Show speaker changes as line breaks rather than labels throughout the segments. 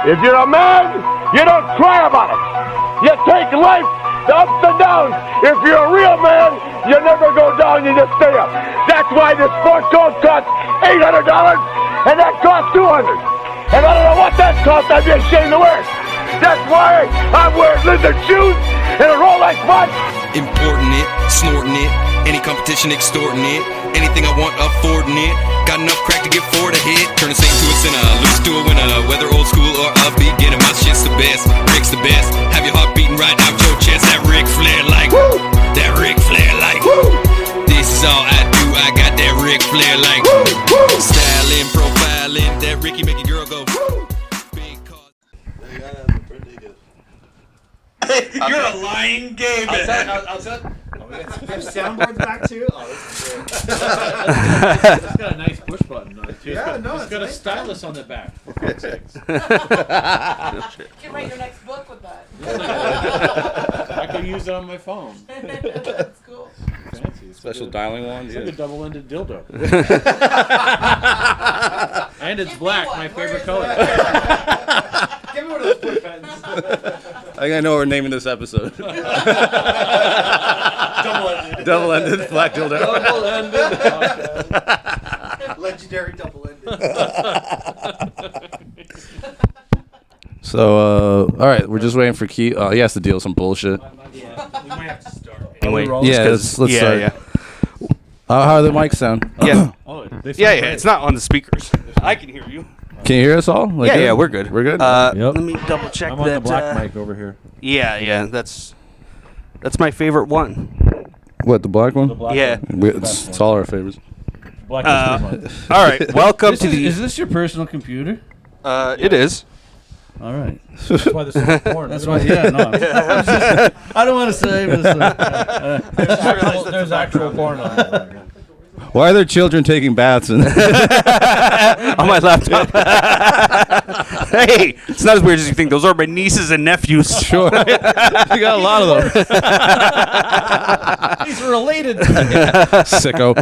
If you're a man, you don't cry about it. You take life, the ups and downs. If you're a real man, you never go down, you just stay up. That's why this sport coat costs $800 and that costs $200. And I don't know what that costs, I'd be ashamed to wear it. That's why I'm wearing lizard shoes and a Rolex watch.
Importing it, snorting it, any competition extorting it, anything I want affording it, got enough crack to get forward a hit, turn a saint to a sinner, lose to a winner, whether old school or upbeat, getting my shit's the best, Rick's the best, have your heart beating right out your chest, that Ric Flair like, woo! That Ric Flair like, woo! This is all I do, I got that Ric Flair like, woo! Woo! Styling, profiling, that Ricky make a girl go, woo! Big cause.
You're a lying gay man.
Outside. Have soundboards back too? Oh, this is great.
It's got a nice push button on it too. It's got a stylus on the back. For fuck's sakes.
You can write your next book with that.
I could use it on my phone.
That's cool.
Fancy. It's
Special
like
dialing wand.
It's like a double-ended dildo. And it's black, my favorite color.
Give me one of those push buttons.
I think I know what we're naming this episode.
Double-ended.
Double-ended black dildo.
Double-ended. Legendary double-ended.
So, all right, we're just waiting for Keith. He has to deal with some bullshit.
Yeah, we might have to start.
Anyway,
Yeah, let's start.
yeah.
How do the mics sound?
Yeah.
They
Yeah,
sound great.
It's not on the speakers. I can hear you.
Can you hear us all? Like,
Yeah,
good?
yeah, we're good.
We're good?
Yep.
Let me double check
I'm
that.
on the black mic over here.
Yeah, that's my favorite one.
What, the black one?
The black
Yeah.
one.
It's all our favorites.
Black History Month.
All right, welcome to the.
Is this your personal computer?
It is.
All right.
That's why there's so much porn.
That's why. Yeah. No. I don't want to say, but
There's actual porn on it.
Why are there children taking baths in
On my laptop. Hey, it's not as weird as you think. Those are my nieces and nephews.
Sure. You got a lot of them.
These are related.
Sicko.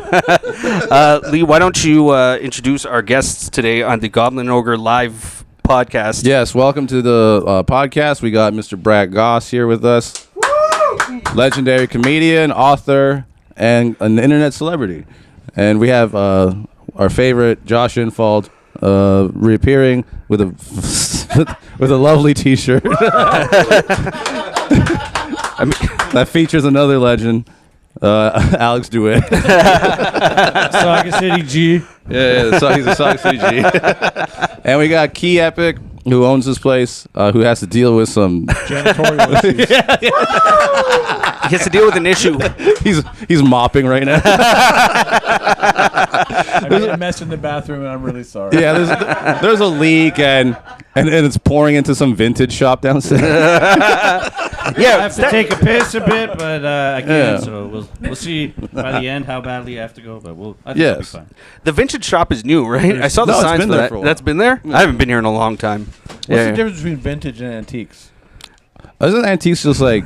Lee, why don't you introduce our guests today on the Goblin Ogre Live podcast?
Yes, welcome to the podcast. We got Mr. Brad Gosse here with us. Legendary comedian, author, and an internet celebrity. And we have our favorite Josh Infald reappearing with a with a lovely T-shirt that features another legend, Alex Duet.
Saga City G.
Yeah, so he's a Saga City G. And we got Key Epic, who owns this place, who has to deal with some
Janitorial issues.
He has to deal with an issue.
He's mopping right now.
I made a mess in the bathroom, and I'm really sorry.
Yeah, there's a leak and it's pouring into some vintage shop downstairs.
I have to take a piss a bit, but I can't. So we'll see by the end how badly I have to go. But I think it'll be fine.
The vintage shop is new, right? I saw the
No, it's
signs
been
for
there
that.
for a while.
That's been there? I haven't been here in a long time.
What's the difference between vintage and antiques?
Isn't antiques just like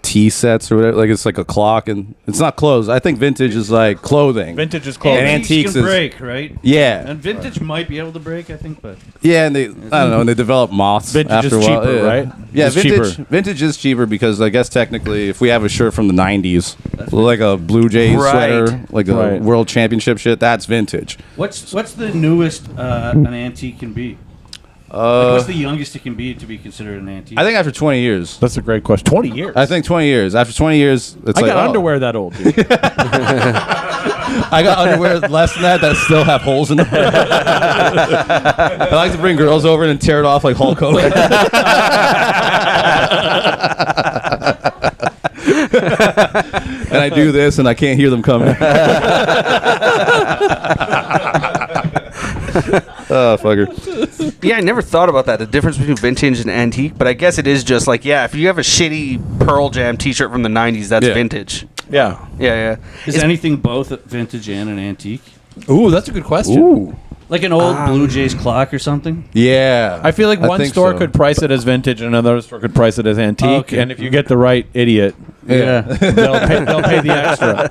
tea sets or whatever? Like it's like a clock and it's not clothes. I think vintage is like clothing.
Vintage is clothing.
And
Antiques
antiques
can
is
break, right?
Yeah.
And vintage might be able to break, I think, but
Yeah, and I don't know, and they develop moths
Vintage
after
is
a while.
cheaper, right?
Yeah,
It's
vintage is cheaper because I guess technically if we have a shirt from the 90s, like a Blue Jays sweater, like a World Championship shit, that's vintage.
what's the newest an antique can be? What's the youngest it can be to be considered an antique?
I think after 20 years.
That's a great question. 20 years.
I think 20 years. After 20 years, it's
I
like,
got underwear that old, dude.
I got underwear less than that still have holes in them. I like to bring girls over and tear it off like Hulk Hogan. And I do this and I can't hear them coming. Oh, fucker.
Yeah, I never thought about that, the difference between vintage and antique, but I guess it is just like, if you have a shitty Pearl Jam t-shirt from the 90s, that's vintage.
Yeah.
Yeah.
Is anything both a vintage and an antique?
Ooh, that's a good question.
Ooh.
Like an old Blue Jays clock or something?
Yeah.
I feel like one
think
store
so.
could price it as vintage and another store could price it as antique.
Okay.
And if you get the right idiot,
Yeah.
They'll pay the extra.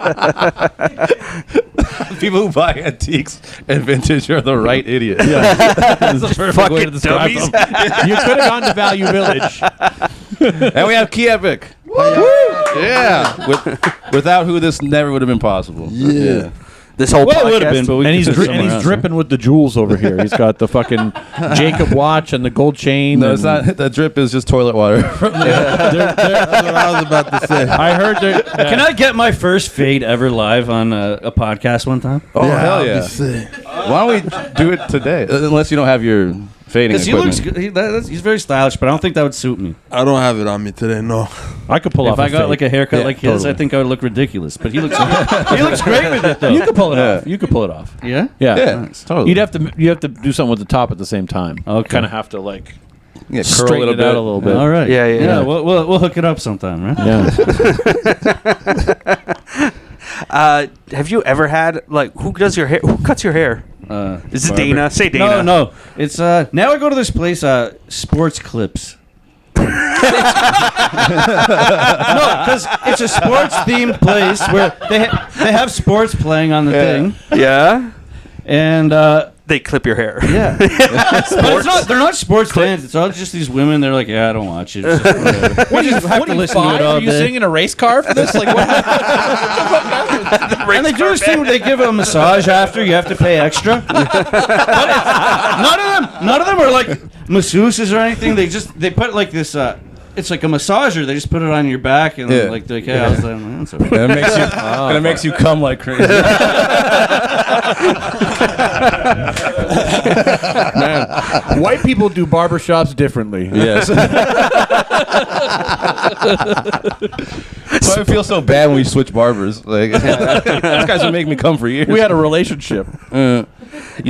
People who buy antiques and vintage are the right idiot.
Yeah. That's the perfect way to
Fucking
describe
dummies.
them. You could have gone to Value Village.
And we have Key Epic. Yeah. Without who this never would have been possible.
Yeah.
This whole
Well, it would
podcast.
have been, but we
And
could
he's
put
dripping with the jewels over here. He's got the fucking Jacob watch and the gold chain.
No, it's not. The drip is just toilet water.
That's what I was about to say.
I heard that.
Can I get my first fade ever live on a podcast one time?
Oh, hell yeah.
Sick.
Why don't we do it today? Unless you don't have your fading
Because he
equipment.
looks good. He's very stylish, but I don't think that would suit me.
I don't have it on me today. No.
I could pull
If
off.
I got
fade.
like a haircut
Yeah,
like his,
totally.
I think I would look ridiculous. But he looks great with it though.
You could pull it
Yeah.
off. You could pull it off.
Yeah.
Yeah.
Yeah, totally.
You have to do something with the top at the same time.
Okay.
Kind of have to like
Yeah, curl
straighten it out a little bit.
All right.
Yeah.
We'll hook it up sometime, right?
Yeah.
Have you ever had like who does your hair? Who cuts your hair? Is it
barber.
Dana? Say Dana.
No. It's now I go to this place, Sports Clips. No, because it's a sports themed place where they have sports playing on the thing,
Yeah.
and
They clip your hair.
yeah, but they're not sports fans. It's all just these women. They're like, yeah, I don't watch it. It's just whatever.
What do you,
have to listen to it all
Are you
day.
sitting in a race car for this? Like what?
And they do this thing where they give a massage after. You have to pay extra. But none of them are like masseuses or anything. They put like this. It's like a massager. They just put it on your back and
Yeah.
like hey, I was like, man, that's all right.
And it makes you come like crazy.
Man, white people do barbershops differently.
Yes. So I feel so bad when we switch barbers. Like, these guys would make me come for years.
We had a relationship.
You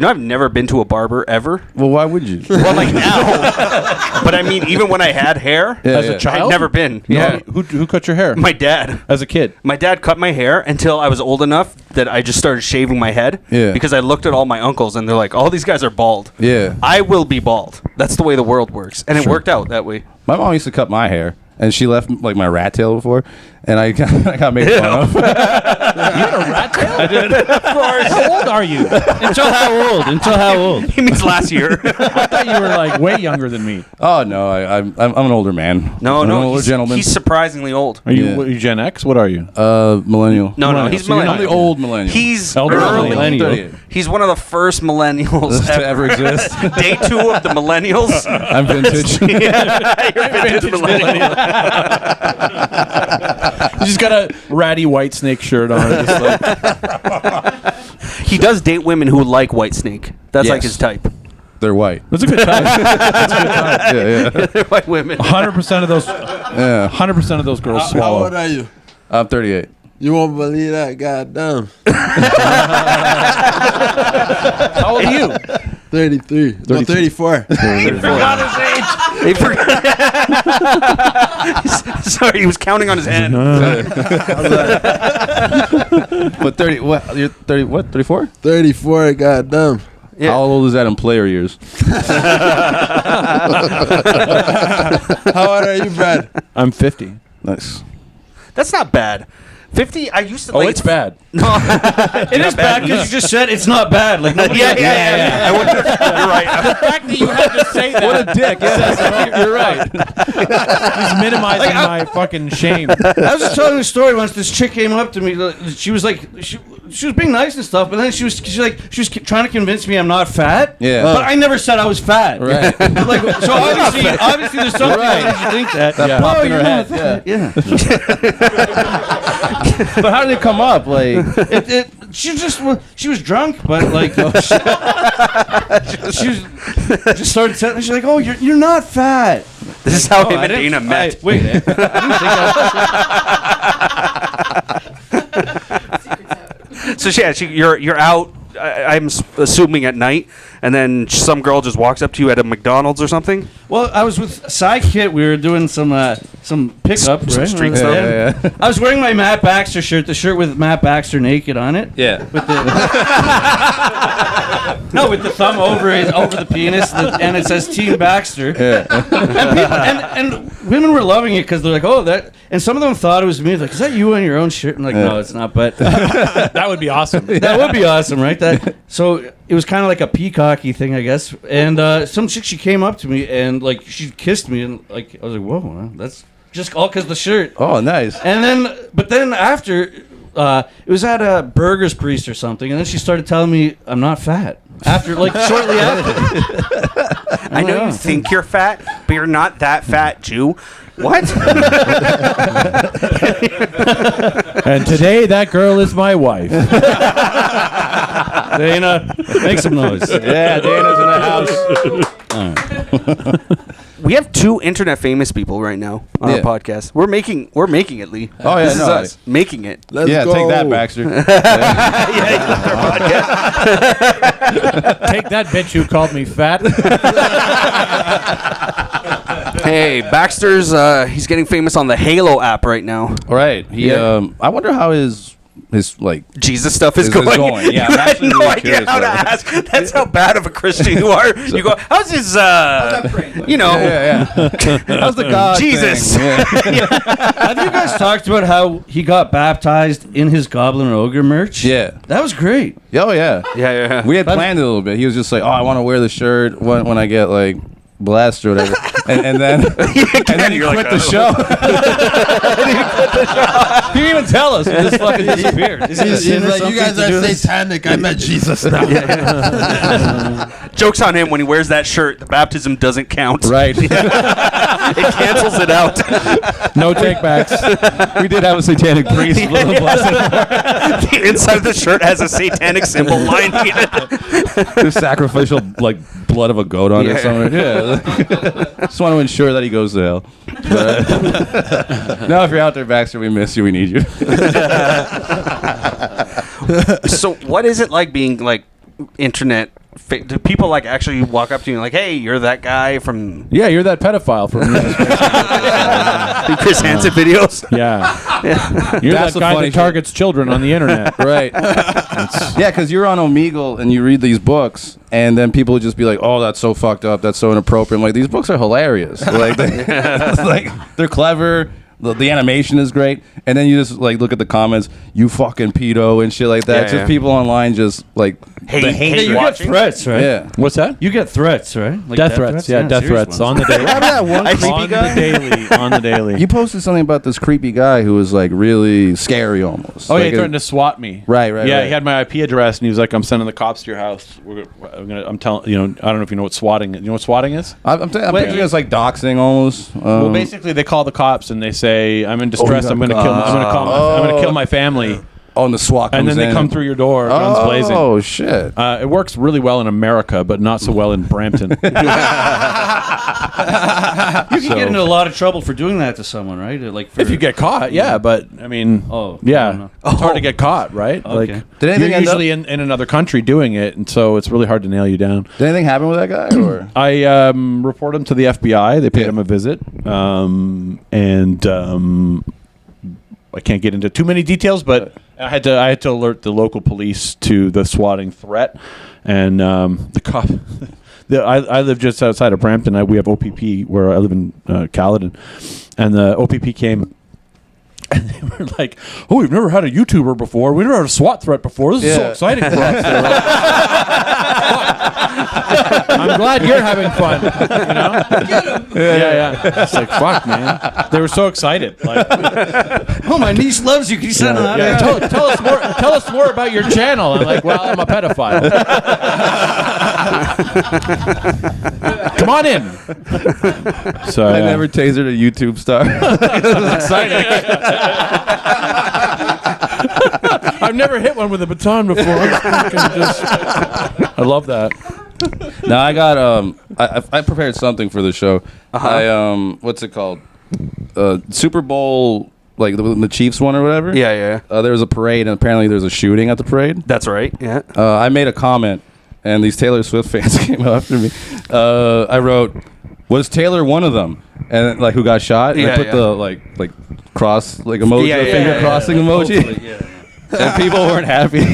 know, I've never been to a barber ever.
Well, why would you?
Well, like now. But I mean, even when I had hair,
Yeah,
As a
yeah.
child?
I've never been.
Yeah. Who cut your hair?
My dad.
As a kid.
My dad cut my hair until I was old enough that I just started shaving my head.
Yeah.
Because I looked at all my uncles and they're like, all these guys are bald.
Yeah.
I will be bald. That's the way the world works. And it worked out that way.
My mom used to cut my hair, and she left like my rat tail before, and I got made fun of.
You had a rat tail?
I did. Of course.
How old are you?
Until how old?
He means last year.
I thought you were like way younger than me.
Oh no, I'm an older man.
No,
I'm an
no.
older gentleman.
He's surprisingly old.
Are you,
Yeah.
what, are you Gen X? What are you?
Millennial.
No, he's
So you're not
I'm the
millennial.
old millennial.
He's
Elder
early.
millennial.
He's one of the first millennials
to ever exist.
Day 2 of the millennials.
I'm vintage.
Yeah, you're vintage millennial.
You just got a ratty white snake shirt on. Just like,
He does date women who like Whitesnake. That's like
Yes.
his type.
They're white.
that's a good time.
Yeah.
They're white women.
100% of those.
Yeah.
100% of those girls
How
swallow.
old are you?
I'm 38.
You won't believe that. Goddamn.
How old are you?
33. No, 34.
Forgot his age. He forgot. Sorry, he was counting on his hand.
But 30. What? You're 30. What? 34?
34. Goddamn.
Yeah.
How old is that in player years?
How old are you, Brad?
I'm 50.
Nice.
That's not bad. 50. I used to.
Oh,
like,
it's bad.
No,
It is bad because you just said it's not bad. Like nobody
yeah. I wonder. You're right.
The fact that you had to say that. What a dick. You're right. He's minimizing my fucking shame.
I was just telling a story once. This chick came up to me. She was like, she was being nice and stuff, but then she was trying to convince me I'm not fat.
Yeah.
But I never said I was fat.
Right.
Like, so obviously there's something that makes you think that.
Yeah.
Oh,
in her
you're
head.
not fat. Yeah.
But how did it come up? Like,
She was drunk, but like she just started saying, she's like, oh, you're not fat.
This is how him
I
and
didn't-
Dana met.
Wait, I didn't think
So yeah, you're out. I'm assuming at night, and then some girl just walks up to you at a McDonald's or something.
Well, I was with Sidekick. We were doing some pickup, right?
street
And
stuff.
I was wearing my Matt Baxter shirt, the shirt with Matt Baxter naked on it.
Yeah.
With the no, with the thumb over the penis, and it says Team Baxter.
Yeah.
And women were loving it because they're like, oh, that. And some of them thought it was me. Like, is that you on your own shirt? I'm like, no, it's not. But
That would be awesome.
that would be awesome, right? So it was kind of like a peacocky thing, I guess. And some chick, she came up to me and like she kissed me, and like I was like, whoa, well, that's just all because of the shirt.
Oh, nice.
And then after, it was at a Burger's Priest or something, and then she started telling me I'm not fat. After, like, shortly after.
I know you think you're fat, but you're not that fat, Jew. What?
And today, that girl is my wife.
Dana, make some noise.
Yeah, Dana's in the house.
We have 2 internet famous people right now on our podcast. We're making it, Lee.
Oh, yeah,
this is
no,
us making it.
Let's
Yeah,
go.
take that, Baxter.
Take that, bitch who called me fat.
Hey, Baxter's he's getting famous on the Halo app right now.
All right. I wonder how his like
Jesus stuff is
Is
going.
yeah,
You
I'm
had
actually
no
really
idea
curious
how to
about
ask. That's how bad of a Christian you are. You go, how's his, you know,
yeah. How's the God
Jesus.
thing? Yeah.
Have you guys talked about how he got baptized in his Goblin and Ogre merch?
Yeah.
That was great.
Oh yeah.
Yeah.
We had planned it a little bit. He was just like, "Oh, I want to wear the shirt when I get like blessed or whatever," and then he quit the show.
He didn't even tell us. He just fucking disappeared.
He's like, you guys are satanic. I met Jesus now.
Joke's on him when he wears that shirt. The baptism doesn't count.
Right.
It cancels it out.
No takebacks.
We did have a satanic priest.
The inside of the shirt has a satanic symbol lining it.
The sacrificial like blood of a goat on it or something. Yeah. Just want to ensure that he goes to hell. But, no, if you're out there, Baxter, we miss you. We need you.
So what is it like being like internet? Do people like actually walk up to you and like, hey, you're that guy from
Yeah, you're that pedophile from
the Chris Hansen videos?
Yeah. You're
That's
that
the
guy
funny
that targets children on the internet.
Right. Yeah, because you're on Omegle and you read these books, and then people would just be like, "Oh, that's so fucked up. That's so inappropriate." I'm like, these books are hilarious. Like, they're clever. The animation is great, and then you just like look at the comments, "You fucking pedo" and shit like that.
Yeah,
Just people online just like
Hate
You get
watching.
threats, right?
yeah.
What's that?
You get threats, right? Like
Death threats. Yeah, death
serious
threats
ones.
on the daily.
that one creepy
On
guy?
the daily. On the daily.
You posted something about this creepy guy who was like really scary almost.
Oh, yeah,
like
he threatened to swat me.
Right.
Yeah,
right.
he had my IP address, and he was like, "I'm sending the cops to your house. I'm telling you know, I don't know if you know what swatting is. You know what swatting is?
I'm picturing it's like doxing almost.
Well, basically, they call the cops and they say, "I'm in distress. I'm going to kill. I'm going to kill my family."
and the SWAT comes
And then they
in.
come through your door, guns blazing.
Oh shit!
It works really well in America, but not so well in Brampton.
You can get into a lot of trouble for doing that to someone, right? Like
If you get caught, yeah, but I mean,
Oh,
yeah,
no.
it's hard to get caught, right?
Okay.
Like,
Did anything
you're
end
usually in another country doing it, and so it's really hard to nail you down.
Did anything happen with that guy? Or
I reported him to the FBI. They paid
Yeah.
him a visit, and I can't get into too many details, but I had to alert the local police to the swatting threat, and the cop. I live just outside of Brampton. We have OPP where I live in Caledon, and the OPP came. And they were like, "Oh, we've never had a YouTuber before. We never had a SWAT threat before. This is so
Yeah.
exciting for us." They were like, I'm glad you're having fun. You know? Yeah. It's like, fuck, man. They were so excited. Like,
oh, my niece loves you. Can you send that?
yeah, tell us more about your channel. I'm like, well, I'm a pedophile. Come on in. So
I never tasered a YouTube star.
I've never hit one with a baton before. I love that.
No, I got I prepared something for the show. I what's it called? Super Bowl, like the Chiefs one or whatever.
Yeah.
There was a parade, and apparently there's a shooting at the parade.
That's right. Yeah.
I made a comment, and these Taylor Swift fans came after me. I wrote, was Taylor one of them? And like who got shot? And I put the like cross like emoji, finger crossing emoji. And people weren't happy.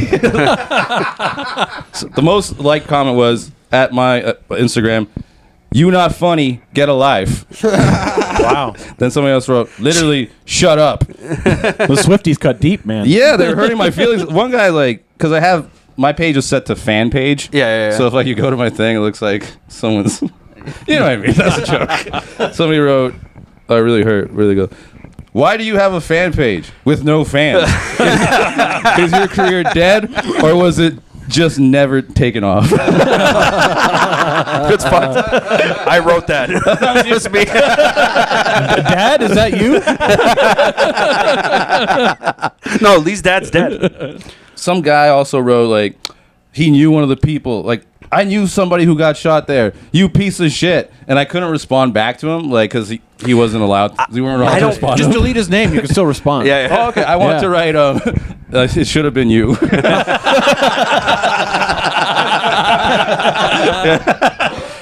So the most liked comment was at my Instagram, "You not funny, get a life."
Wow.
Then somebody else wrote, literally, "Shut up."
The Swifties cut deep, man.
Yeah, they were hurting my feelings. One guy, like, because I have my page is set to fan page.
Yeah.
So if like you go to my thing, it looks like someone's. You know what I mean? That's a joke. Somebody wrote, "I really hurt, really go. Why do you have a fan page with no fans? Is your career dead, or was it just never taken off?"
It's fun. I wrote that. That was me.
Dad, is that you?
No, Lee's dad's dead.
Some guy also wrote like he knew one of the people. Like, I knew somebody who got shot there. You piece of shit. And I couldn't respond back to him, like, because he wasn't allowed. We weren't allowed to respond.
Just delete his name. You can still respond.
Yeah.
Oh, okay. I want to write. It should have been you.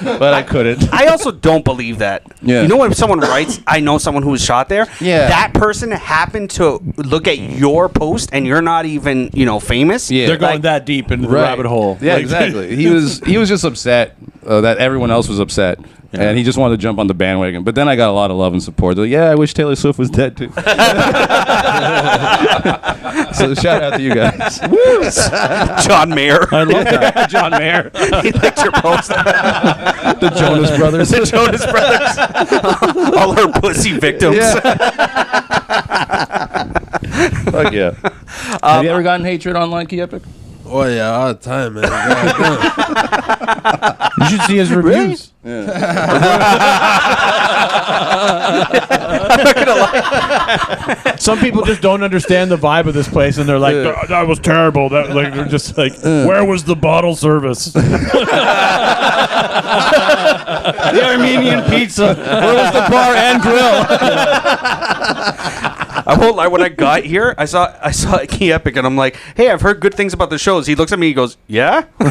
But I couldn't.
I also don't believe that.
Yeah.
You know when someone writes, "I know someone who was shot there."
Yeah.
That person happened to look at your post, and you're not even, famous.
Yeah.
They're going that deep into the rabbit hole.
Yeah,
Like-
exactly. He was just upset that everyone else was upset. Yeah. And he just wanted to jump on the bandwagon. But then I got a lot of love and support. They're like, yeah, I wish Taylor Swift was dead too. So shout out to you guys.
John Mayer.
I love that. John Mayer.
He liked your post.
The Jonas Brothers.
The Jonas Brothers. All her pussy victims.
Fuck yeah. Have you ever gotten hatred online, Key Epic?
Oh yeah, all the time, man.
You should see his reviews.
I'm not gonna lie.
Some people just don't understand the vibe of this place, and they're like, "That was terrible." That like they're just like, "Where was the bottle service?"
The Armenian pizza.
Where was the bar and grill?
I won't lie. When I got here, I saw Key Epic, and I'm like, "Hey, I've heard good things about the shows." He looks at me, he goes, "Yeah." Who?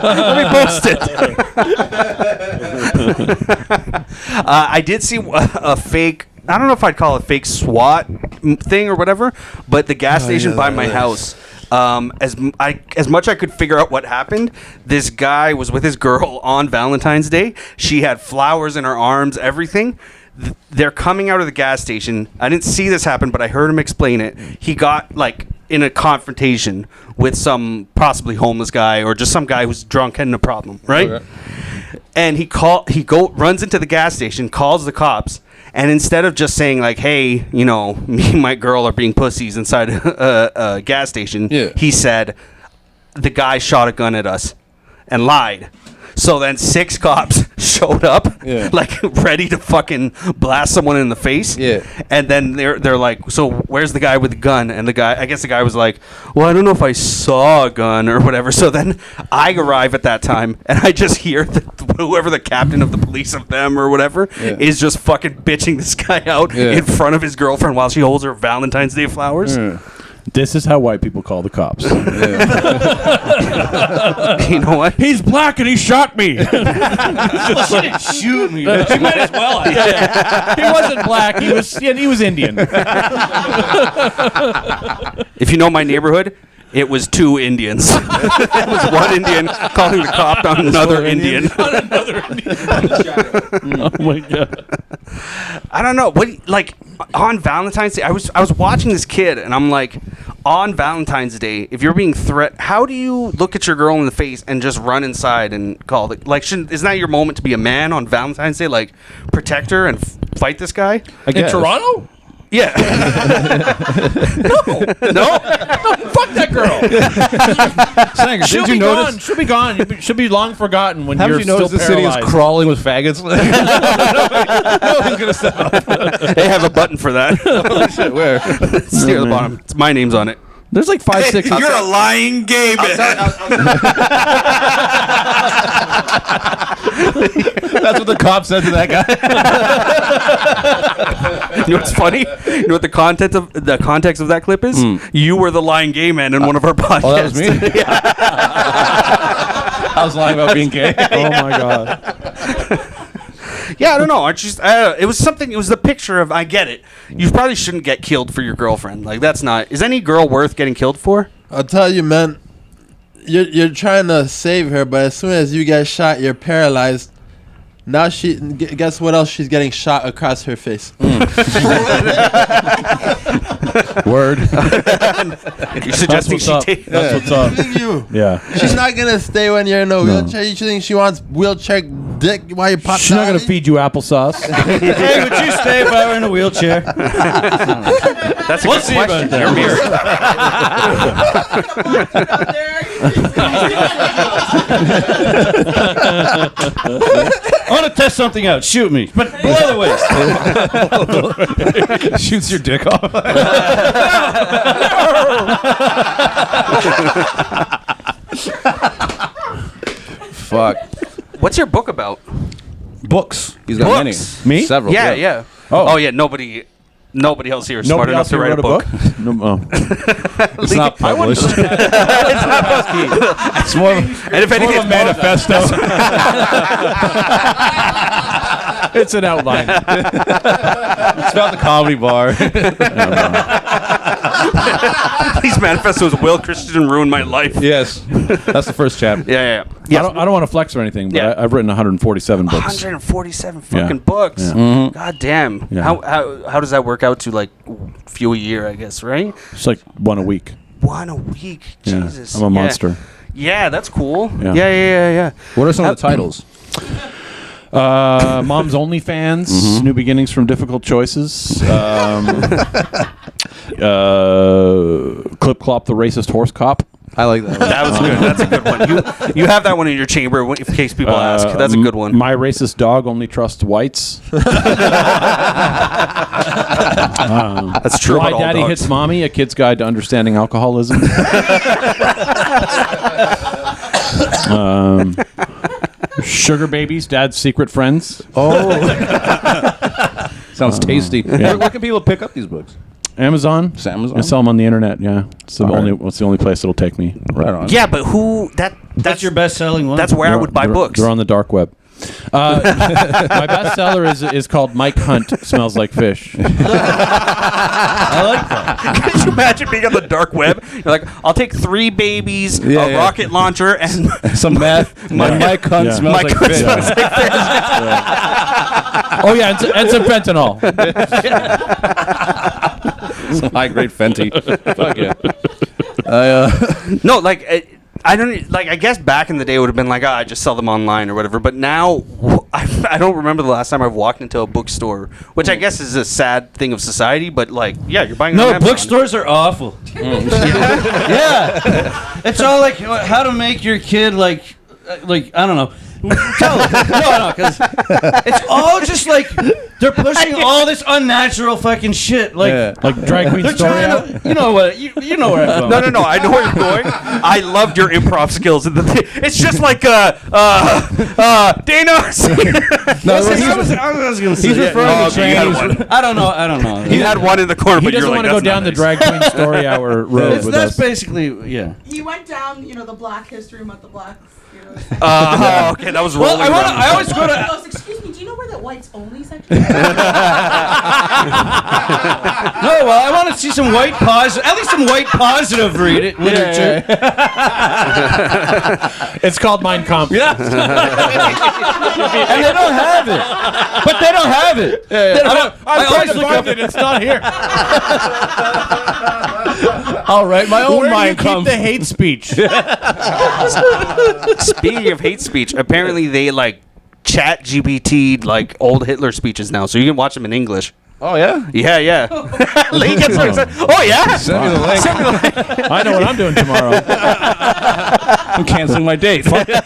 Let me post it. I did see a fake. I don't know if I'd call it a fake SWAT thing or whatever, but the gas station by my house. As much I could figure out what happened, this guy was with his girl on Valentine's Day. She had flowers in her arms, everything. They're coming out of the gas station. I didn't see this happen, but I heard him explain it. He got like in a confrontation with some possibly homeless guy or just some guy who's drunk and a problem, right? Okay. And he runs into the gas station, calls the cops. And instead of just saying like, "Hey, me and my girl are being pussies inside a gas station," he said, "The guy shot a gun at us," and lied. So then 6 cops showed up, like ready to fucking blast someone in the face. Yeah. And then they're like, "So where's the guy with the gun?" And I guess the guy was like, "Well, I don't know if I saw a gun or whatever." So then I arrive at that time, and I just hear whoever the captain of the police of them or whatever is just fucking bitching this guy out in front of his girlfriend while she holds her Valentine's Day flowers.
This is how white people call the cops.
You know what?
He's black and he shot me.
She didn't shoot me. She might as well.
He wasn't black. He was Indian.
If you know my neighborhood, it was 2 Indians. It was one Indian calling the cop on another Indian.
Oh my god!
I don't know what on Valentine's Day. I was watching this kid, and I'm like, on Valentine's Day, if you're being threatened, how do you look at your girl in the face and just run inside and call it? Like, isn't that your moment to be a man on Valentine's Day? Like, protect her and fight this guy
in Toronto?
Yeah. No.
Fuck that girl. Sanger, she'll be gone. She'll be gone. She'll be long forgotten when you're still paralyzed.
The city is crawling with faggots? Nobody's gonna stop.
They have a button for that.
Holy shit, where?
It's near the bottom. My name's on it.
There's like 5, 6.
You're a lying gay man.
That's what the cop said to that guy.
You know what's funny? You know what the context of that clip is? You were the lying gay man in one of our podcasts.
Oh, that was me? I was lying about being gay.
Oh my god.
Yeah, I don't know. It was something. It was the picture of. I get it. You probably shouldn't get killed for your girlfriend. Like that's not. Is any girl worth getting killed for?
I'll tell you, man. You're trying to save her, but as soon as you get shot, you're paralyzed. Now guess what else? She's getting shot across her face.
Word.
You're suggesting she take.
That's what's up.
You.
Yeah.
She's not gonna stay when you're in a wheelchair. You think she wants wheelchair dick while you pop?
She's not gonna feed you applesauce.
Hey, would you stay if I were in a wheelchair?
That's a
We'll
good
see about
question.
that.
You're married.
I want to test something out. Shoot me, but below the waist.
Shoots your dick off. Fuck.
What's your book about?
Books. He's got
Books.
many.
Me?
Several.
Yeah, yeah.
Oh.
Yeah. Nobody else here is smart
Nobody
enough
else
to
here
write a book.
No, oh.
It's not published.
It's more of
And if anything,
a manifesto. It's an outline.
It's about the comedy bar.
These manifestos will Christian ruin my life.
Yes. That's the first chapter.
Yeah.
I don't want to flex or anything, but
Yeah.
I've written 147 books.
147 fucking
Yeah.
books.
Yeah.
God damn.
Yeah.
How does that work out to like few a year? I guess right.
It's like one a week.
One a week.
Yeah.
Jesus.
I'm a monster.
Yeah, that's cool.
Yeah.
Yeah.
What are some of the titles?
Mom's OnlyFans, New Beginnings from Difficult Choices, Clip Clop the Racist Horse Cop.
I like that.
That was good. That's a good one. You have that one in your chamber in case people ask. That's a good one.
My Racist Dog Only Trusts Whites.
That's true.
Why
about all
Daddy
dogs.
Hits Mommy, A Kid's Guide to Understanding Alcoholism. Sugar Babies, Dad's Secret Friends.
Sounds tasty.
Yeah.
Where can people pick up these books?
Amazon.
It's Amazon?
I sell them on the internet, yeah. It's the
All
only
right.
What's the only place it'll take me.
Right on.
Yeah, but that's
your best-selling one.
That's where I would buy books.
They're on the dark web. My bestseller is called Mike Hunt Smells Like Fish.
I like that.
Could you imagine being on the dark web? You're like, I'll take 3 babies, a rocket launcher, and
some meth. Mike Hunt smells
Mike
like
Hunt
fish.
smells like fish.
Oh yeah, and some fentanyl.
Some high-grade Fenty. Fuck yeah.
No, like I don't like. I guess back in the day it would have been like, I just sell them online or whatever. But now I don't remember the last time I've walked into a bookstore, which I guess is a sad thing of society. But like, yeah, you're buying.
No,
on Amazon.
bookstores are awful. Yeah, it's all like how to make your kid like I don't know. Tell them. No, because it's all just like they're pushing all this unnatural fucking shit. Like
Drag Queen
they're
Story
trying
Hour.
to, you know what? You know where I'm going.
No. I know where you're going. I loved your improv skills. It's just like Dana.
I was gonna say.
He's referring to
you had
trainees.
one.
I don't know.
You had one in the corner,
He
but you're
doesn't
like,
want to go
that's
down
not
the
nice.
Drag Queen Story Hour road with
That's
us.
basically yeah.
He went down, the Black History Month, the Black.
Okay, that was rolling.
I always go to.
He goes, excuse me, do you know where the whites only section?
No, well, I want to see some white positive, at least some white positive literature.
It's called Mein Kampf.
And they don't have it. But they don't have it. I always look up
it. It's not here.
All right, my own
Where do you
Mein
keep
Kampf.
the hate speech?
Speaking of hate speech, apparently they like chat GBT like old Hitler speeches now, so you can watch them in English.
Oh, yeah?
Yeah. Lee gets so excited. Oh yeah.
Send me the link.
I know what I'm doing tomorrow.
I'm canceling my date. Fuck church.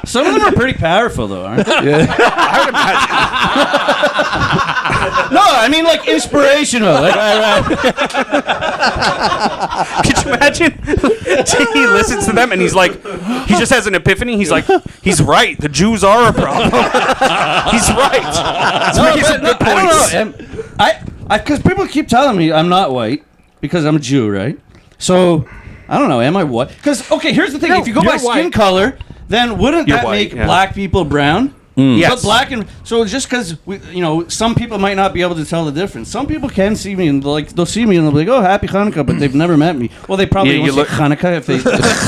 Some of them are pretty powerful, though, aren't they?
I would imagine.
No, I mean like inspirational. Like,
Could you imagine? He listens to them and he's like, he just has an epiphany. He's like, he's right. The Jews are a problem. He's right. He's making some good points.
I don't know. Because people keep telling me I'm not white because I'm a Jew, right? So I don't know. Am I white? Because okay, here's the thing:
No,
if you go by
you're
skin
white.
color, then wouldn't
You're
that
white,
make
yeah.
black people brown?
Yes.
But black and so just because some people might not be able to tell the difference. Some people can see me and they'll see me and they'll be like, "Oh, happy Hanukkah," but they've never met me. Well, they probably
Yeah,
won't
you
say
look-
Hanukkah if they. Unless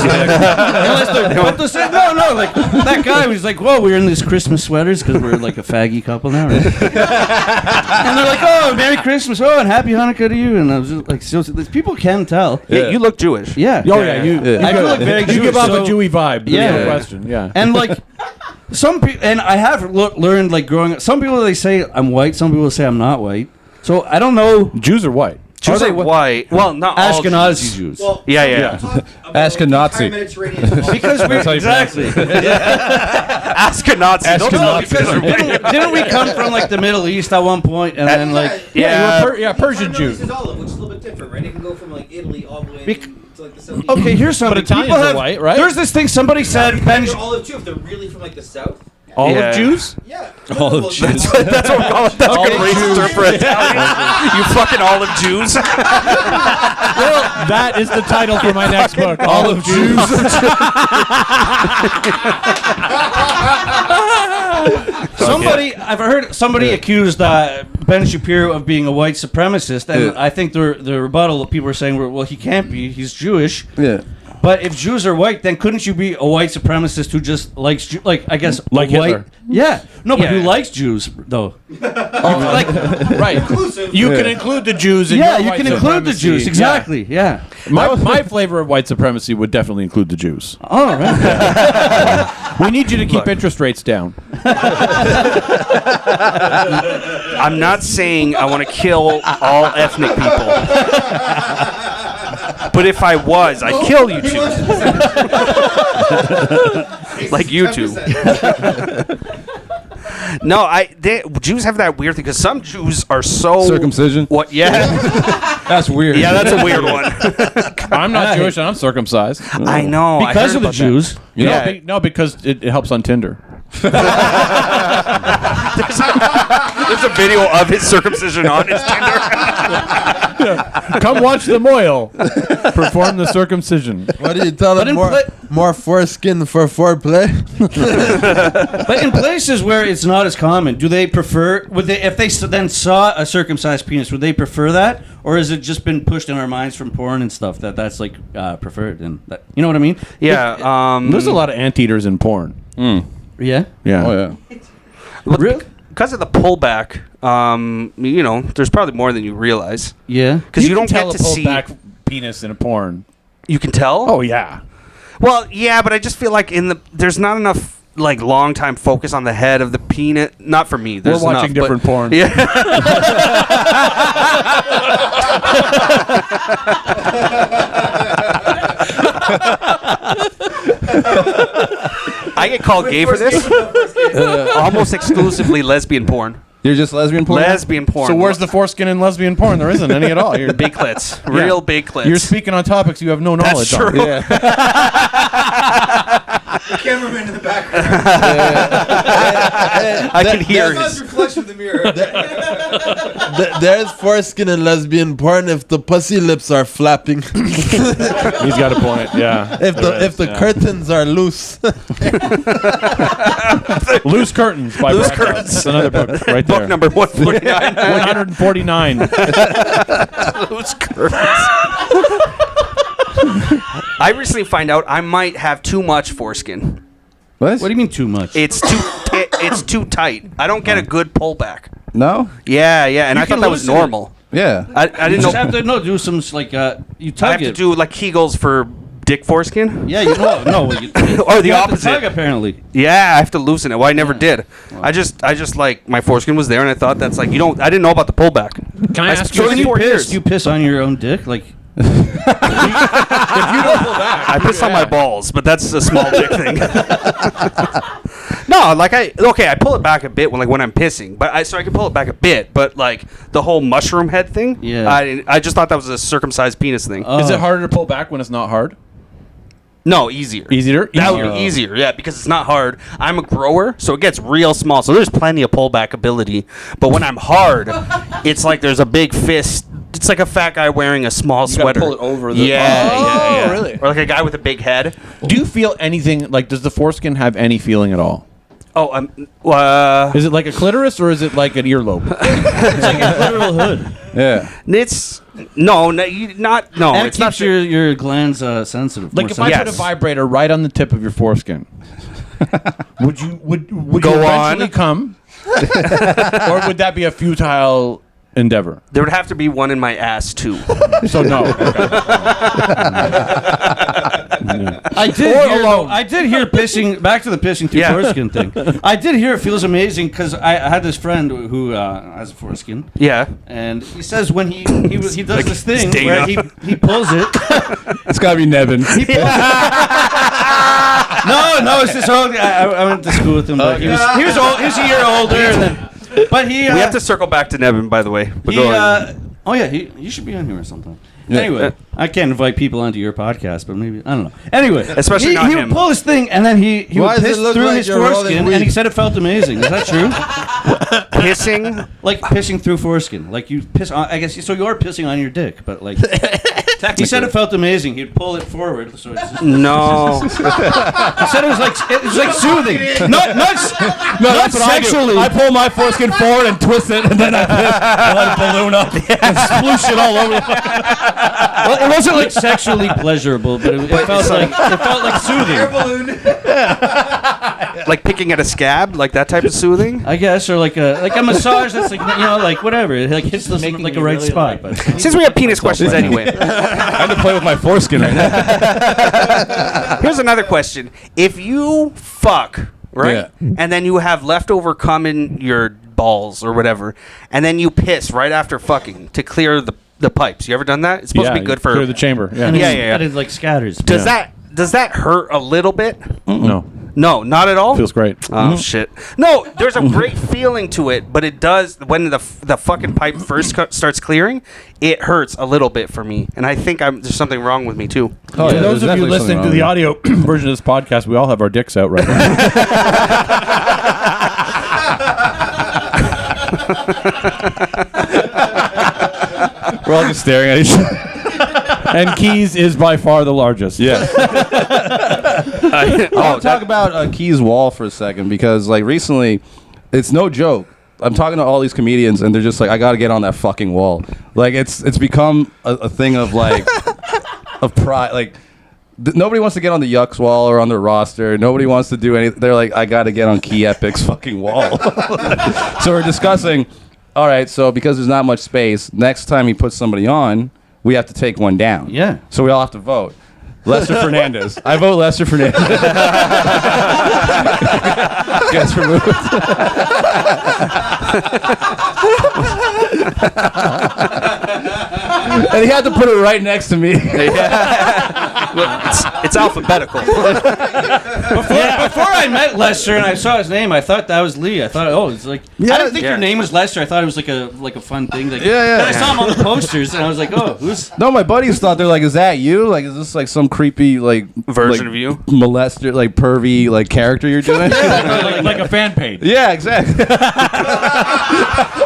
they'll say, no, like that guy was like, "Whoa, we're in these Christmas sweaters because we're like a faggy couple now." Right? And they're like, "Oh, Merry Christmas! Oh, and Happy Hanukkah to you!" And I was just like, so people can tell.
Yeah, you look Jewish.
Yeah.
Oh yeah, you.
I feel like very
You
Jewish,
give off
so-
a Jewy vibe. There's
Yeah.
no question. Yeah.
And like some people, and I have learned like growing up. Some people they say I'm white. Some people say I'm not white. So I don't know.
Jews are white.
Jews are white. Well, not all
Ashkenazi Jews.
Well,
Yeah.
Ashkenazi.
Because we
how you pronounce
exactly.
Ashkenazi.
No, because didn't we come from like the Middle East at one point, and then like
Yeah.
Persian Jews.
Which is olive, which is a little bit different, right? It can go from like Italy all the way to like the south.
okay, here's something.
But Italians
People
are
have-
white, right?
There's this thing somebody said. Ben,
They're olive too if they're really from like the south.
All
Yeah.
of Jews?
Yeah.
Olive
Well,
Jews.
That's what we call it. That's a good racist term for Italian. You fucking olive Jews.
Well, that is the title for my next book. All of Jews.
I've heard somebody accused Ben Shapiro of being a white supremacist, and I think the rebuttal that people were saying were, well, he can't be. He's Jewish.
Yeah.
But if Jews are white, then couldn't you be a white supremacist who just likes I guess
Like
white?
Hitler.
Yeah, no, but
Yeah.
who likes Jews though?
Right. You can include the Jews in
Yeah,
your
you
white
can include the
supremacy.
Jews exactly. Yeah.
My flavor of white supremacy would definitely include the Jews.
All right.
We need you to keep interest rates down.
I'm not saying I want to kill all ethnic people. But if I was, I'd kill you two. Like you two. No, Jews have that weird thing because some Jews are so
Circumcision?
What? Yeah,
That's weird.
yeah, that's a weird one.
I'm not Jewish and I'm circumcised.
I know I
Because
heard
of the
about that.
Jews.
Yeah.
No, because it helps on Tinder.
There's a video of his circumcision on his Tinder.
Come watch the Moyle perform the circumcision.
What do you tell
But
them?
in
More foreskin for foreplay?
But in places where it's not as common, do they prefer? Would they, if they then saw a circumcised penis, would they prefer that, or has it just been pushed in our minds from porn and stuff that's like preferred? And that, you know what I mean?
Yeah,
There's a lot of anteaters in porn.
Yeah.
Yeah.
Oh, yeah.
Really?
because of the pullback. There's probably more than you realize.
Yeah.
Because you don't
can
get
tell
to
a pulled
see.
back penis in a porn.
You can tell.
Oh yeah.
Well, yeah, but I just feel like there's not enough like long time focus on the head of the penis. Not for me. There's
We're watching
enough,
different porn.
Yeah. I get called gay for this. Almost exclusively lesbian porn.
You're just lesbian porn?
Lesbian porn.
So where's the foreskin in lesbian porn? There isn't any at all. You're
big clits? Real big clits.
You're speaking on topics you have no knowledge
That's
on.
true.
Yeah.
The cameraman in the background.
I can hear
That's
his.
not reflection of the mirror.
There's foreskin in lesbian porn if the pussy lips are flapping.
He's got a point. Yeah.
if the curtains are loose.
Loose Curtains by
Loose
Brad Gosse.
Curtains.
That's another book right there.
Book number 149.
149.
Loose curtains. I recently find out I might have too much foreskin.
What?
What do you mean too much?
It's too tight. I don't get a good pullback.
No?
Yeah, and I
can
thought that was
loosen it.
normal.
Yeah.
I
You
didn't
just
know.
have to do some like you
I
tug
have
it.
to do like Kegels for dick foreskin.
Yeah, you know, no.
Or the
you have to
opposite.
tug, apparently.
Yeah, I have to loosen it. Well, I never did. I just like my foreskin was there, and I thought that's like you don't. I didn't know about the pullback.
Can I ask
So
you?
in
When you
4
piss,
years,
do you piss on your own dick? Like,
I piss on my balls, but that's a small dick thing. No, like I pull it back a bit when I'm pissing, but I can pull it back a bit, but like the whole mushroom head thing,
Yeah.
I just thought that was a circumcised penis thing.
Is it harder to pull back when it's not hard?
No, easier.
Easier?
That would be easier, yeah, because it's not hard. I'm a grower, so it gets real small. So there's plenty of pullback ability. But when I'm hard, it's like there's a big fist It's like a fat guy wearing a small
You gotta
sweater.
pull it over the-
Yeah.
really?
Or like a guy with a big head.
Do you feel anything? Like, does the foreskin have any feeling at all?
Oh,
Is it like a clitoris or is it like an earlobe?
It's like a literal hood.
Yeah.
it's no, no, not no.
And it
It's
keeps
not
your glands sensitive.
Like
more
if I
sensitive.
put a vibrator right on the tip of your foreskin, would you
Go
you
on.
eventually come, or would that be a futile endeavor?
There would have to be one in my ass too.
So no.
I did hear pissing. Back to the pissing through foreskin thing. I did hear it feels amazing because I had this friend who has a foreskin.
Yeah.
And he says when he does this thing
Dana.
where he pulls it.
It's gotta be Nevin.
No, it's this old guy. I went to school with him, but he was old. He was a year older. And then, but he
we have to circle back to Nevin, by the way. But
he,
go on.
oh yeah, he should be on here sometime. Anyway, I can't invite people onto your podcast, but maybe I don't know. Anyway,
Especially not
he
him.
would pull this thing and then he
Why
would
does it
piss
look
through
like
his
you're rolling
foreskin,
weed?
and he said it felt amazing. Is that true?
Pissing.
Like pissing through foreskin, like you piss on. I guess so. You are pissing on your dick, but like he said it felt amazing. He'd pull it forward, so it's just,
No.
he said it was like soothing, not sexually.
I pull my foreskin forward and twist it, and then I let it balloon up and sploosh it all over.
Well, it wasn't like sexually pleasurable, but it felt like soothing.
Like picking at a scab, like that type of soothing.
I guess, or like a massage that's like like whatever. It like hits the like a right spot. But
Since we have penis questions anyway,
I had to play with my foreskin right now.
here's another question: if you fuck, right,
Yeah.
and then you have leftover cum in your balls or whatever, and then you piss right after fucking to clear the pipes. You ever done that? It's supposed to be good for
clear the chamber. Yeah.
and
Yeah.
it like scatters.
Does that hurt a little bit?
No.
No, not at all.
Feels great.
Oh shit! No, there's a great feeling to it, but it does when the fucking pipe first starts clearing. It hurts a little bit for me, and I think there's something wrong with me too.
To those of you listening to the audio version of this podcast, we all have our dicks out right now. We're all just staring at each other. And Keys is by far the largest.
Yeah. I want to talk about Key's wall for a second because, like, recently, it's no joke. I'm talking to all these comedians, and they're just like, I got to get on that fucking wall. Like, it's become a thing of, like, of pride. Like, nobody wants to get on the Yucks wall or on their roster. Nobody wants to do anything. They're like, I got to get on Key Epic's fucking wall. So we're discussing, all right, so because there's not much space, next time he puts somebody on, we have to take one down.
Yeah.
So we all have to vote. Lester Fernandez. I vote Lester Fernandez. Gets removed. And he had to put it right next to me.
It's alphabetical.
Before I met Lester and I saw his name, I thought that was Lee. I thought, it's like I didn't think your name was Lester. I thought it was like a fun thing. Like,
Yeah.
Then I saw him on the posters and I was like, who's?
No, my buddies thought they're like, is that you? Like, is this like some creepy like
Version
like,
of you?
molester, like pervy, like character you're doing?
like a fan page.
Yeah, exactly.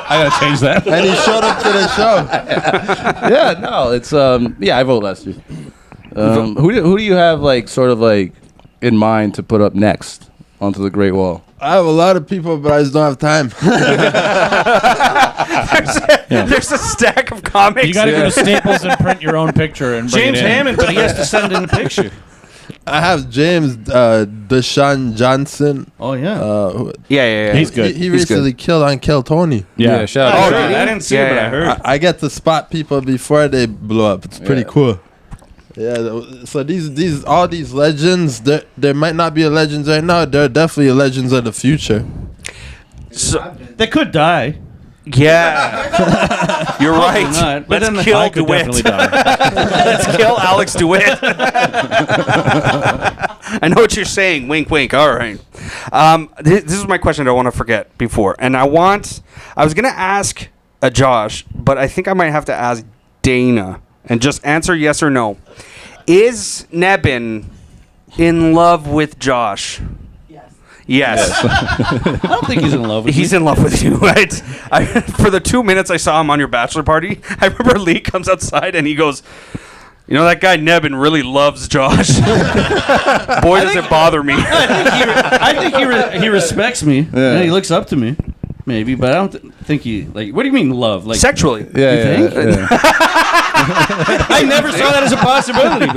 I gotta change that.
And he showed up to the show.
Yeah, no, it's I vote Lester. Who do you have like sort of like in mind to put up next onto the Great Wall?
I have a lot of people, but I just don't have time.
There's a stack of comics.
You got to go to Staples and print your own picture and bring
James
it in.
Hammond, but he has to send in a picture.
I have James Deshaun Johnson.
Oh yeah.
Yeah.
He's good.
He recently killed on Kill Tony.
Yeah, shout
I
out.
heard. I didn't see it, but I heard.
I get to spot people before they blow up. It's pretty cool. Yeah, so all these legends, there might not be a legends right now. They're definitely legends of the future.
So,
They could die.
yeah. You're right.
not, but then
Let's
the
kill
I could
DeWitt.
definitely die.
Let's kill Alex DeWitt. I know what you're saying. Wink, wink. All right. This is my question I don't want to forget before. And I was going to ask Josh, but I think I might have to ask Dana. And just answer yes or no. Is Nebin in love with Josh?
Yes.
Yes.
I don't think he's in love with
He's in love with you, right? For the 2 minutes I saw him on your bachelor party, I remember Lee comes outside and he goes, you know, that guy Nebin really loves Josh. Boy, does it bother me.
I think he respects me. Yeah. And he looks up to me. Maybe, but I don't think he, like, what do you mean love? Like
sexually.
Yeah, you think? Yeah. I never saw that as a possibility.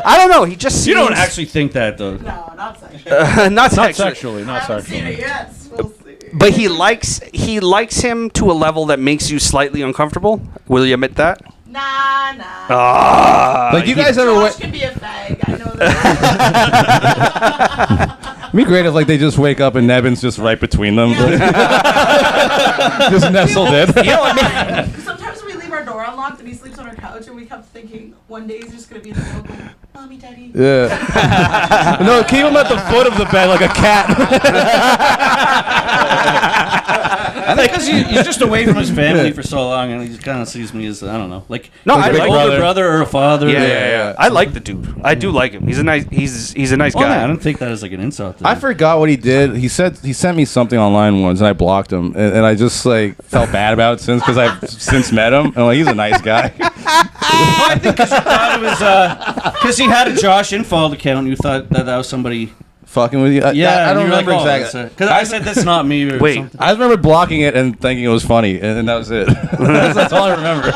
I don't know. He just seems...
You don't actually think that, though.
No, not sexually.
Not
sexually.
I haven't seen it yet. We'll see.
But he likes him to a level that makes you slightly uncomfortable. Will you admit that?
Nah.
Like you guys ever
Josh can be a fag. I know that.
It'd be great if like they just wake up and Nebin's just right between them. Just nestled in.
You know what I mean?
Sometimes we leave our door unlocked and he sleeps on our couch and we kept thinking one day he's just gonna be in the middle going, Mommy, Daddy.
Yeah. No, keep him at the foot of the bed like a cat.
I think because he's just away from his family for so long, and he kind of sees me as, I don't know, like
I
like older brother or a father.
Yeah. I like the dude. I do like him. He's a nice
Well,
guy.
I don't take that as like an insult to
I
him.
forgot what he did. He sent me something online once, and I blocked him, and I just like felt bad about it since because I've since met him, and like he's a nice guy.
Well, I think because you thought it was because he had a Josh Infald account, and you thought that was somebody.
Fucking with you? I don't remember exactly.
Because I said that's not me. Or
Wait,
something.
I remember blocking it and thinking it was funny, and that was it. That's all I remember.